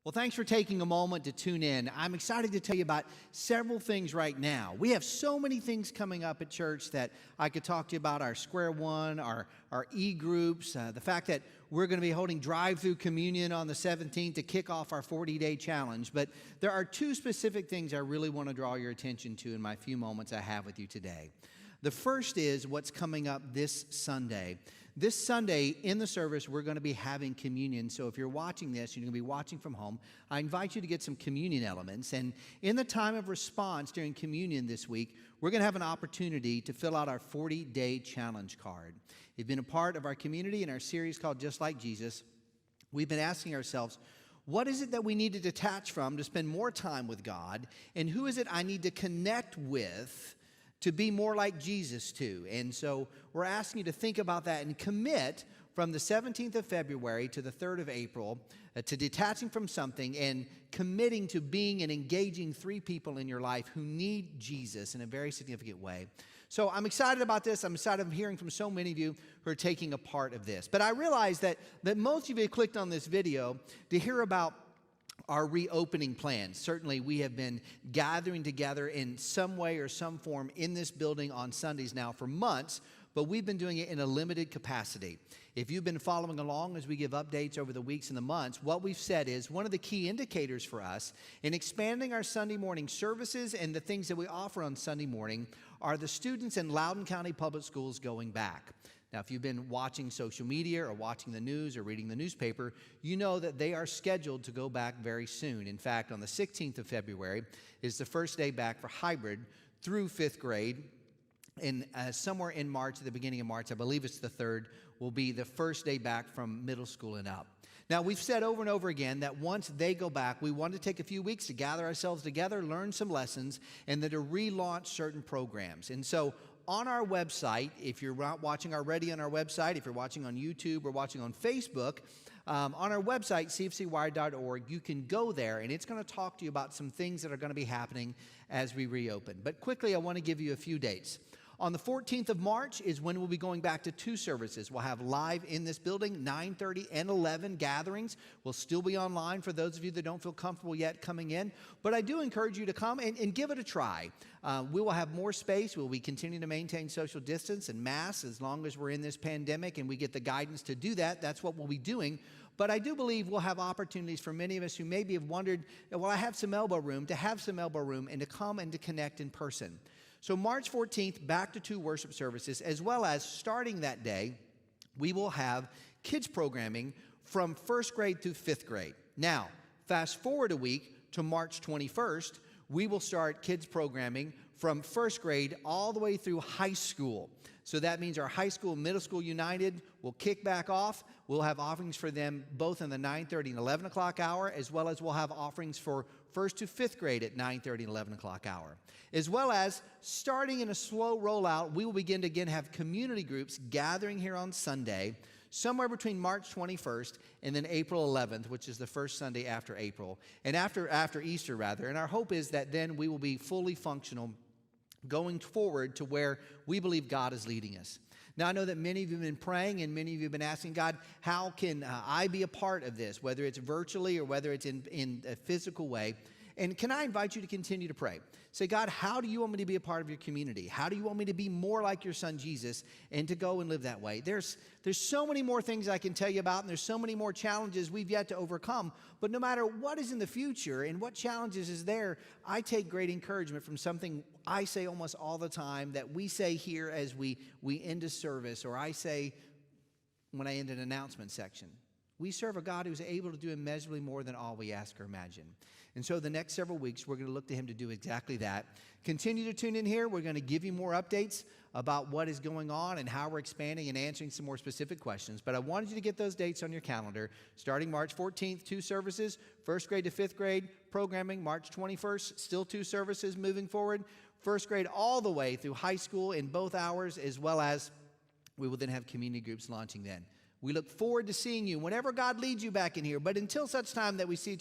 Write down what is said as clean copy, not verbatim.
Well, thanks for taking a moment to tune in. I'm excited to tell you about several things right now. We have so many things coming up at church that I could talk to you about: our Square One, our e-groups, the fact that we're going to be holding drive-through communion on the 17th to kick off our 40-day challenge. But there are two specific things I really want to draw your attention to in my few moments I have with you today. The first is what's coming up this Sunday. This Sunday in the service, we're going to be having communion. So if you're watching this, you're going to be watching from home, I invite you to get some communion elements. And in the time of response during communion this week, we're going to have an opportunity to fill out our 40-day challenge card. If you've been a part of our community in our series called Just Like Jesus, we've been asking ourselves, what is it that we need to detach from to spend more time with God? And who is it I need to connect with to be more like Jesus too? And so we're asking you to think about that and commit from the 17th of February to the 3rd of April to detaching from something and committing to being and engaging 3 people in your life who need Jesus in a very significant way. So I'm excited about this. I'm excited hearing from so many of you who are taking a part of this. But I realize that most of you clicked on this video to hear about our reopening plans. Certainly, we have been gathering together in some way or some form in this building on Sundays now for months, but we've been doing it in a limited capacity. If you've been following along as we give updates over the weeks and the months, what we've said is one of the key indicators for us in expanding our Sunday morning services and the things that we offer on Sunday morning are the students in Loudoun County Public Schools going back. Now, if you've been watching social media or watching the news or reading the newspaper, you know that they are scheduled to go back very soon. In fact, on the 16th of February is the first day back for hybrid through 5th grade. And somewhere in March, at the beginning of March, I believe it's the 3rd, will be the first day back from middle school and up. Now, we've said over and over again that once they go back, we want to take a few weeks to gather ourselves together, learn some lessons, and then to relaunch certain programs. And so on our website, if you're not watching already on our website, if you're watching on YouTube or watching on Facebook, on our website, cfcwire.org, you can go there, and it's going to talk to you about some things that are going to be happening as we reopen. But quickly, I want to give you a few dates. On the 14th of March is when we'll be going back to 2 services. We'll have live in this building, 9:30 and 11 gatherings. We'll still be online for those of you that don't feel comfortable yet coming in. But I do encourage you to come and give it a try. We will have more space. We'll be continuing to maintain social distance and masks as long as we're in this pandemic and we get the guidance to do that. That's what we'll be doing. But I do believe we'll have opportunities for many of us who maybe have wondered, well, I have some elbow room, to have some elbow room and to come and to connect in person. So March 14th, back to 2 worship services, as well as starting that day, we will have kids programming from 1st grade through 5th grade. Now, fast forward a week to March 21st, we will start kids programming from 1st grade all the way through high school. So that means our high school, middle school united will kick back off. We'll have offerings for them both in the 9:30 and 11 o'clock hour, as well as we'll have offerings for 1st to 5th grade at 9:30 and 11 o'clock hour. As well as starting in a slow rollout, we will begin to again have community groups gathering here on Sunday, somewhere between March 21st and then April 11th, which is the first Sunday after April, and after Easter rather. And our hope is that then we will be fully functional going forward to where we believe God is leading us. Now, I know that many of you have been praying and many of you have been asking God, how can I be a part of this, whether it's virtually or whether it's in a physical way? And can I invite you to continue to pray? Say, God, how do you want me to be a part of your community? How do you want me to be more like your son Jesus and to go and live that way? There's so many more things I can tell you about, and there's so many more challenges we've yet to overcome. But no matter what is in the future and what challenges is there, I take great encouragement from something I say almost all the time, that we say here as we end a service, or I say when I end an announcement section. We serve a God who's able to do immeasurably more than all we ask or imagine. And so the next several weeks, we're going to look to him to do exactly that. Continue to tune in here. We're going to give you more updates about what is going on and how we're expanding and answering some more specific questions. But I wanted you to get those dates on your calendar. Starting March 14th, 2 services, 1st grade to 5th grade programming. March 21st, still 2 services moving forward. 1st grade all the way through high school in both hours, as well as we will then have community groups launching then. We look forward to seeing you whenever God leads you back in here. But until such time that we see each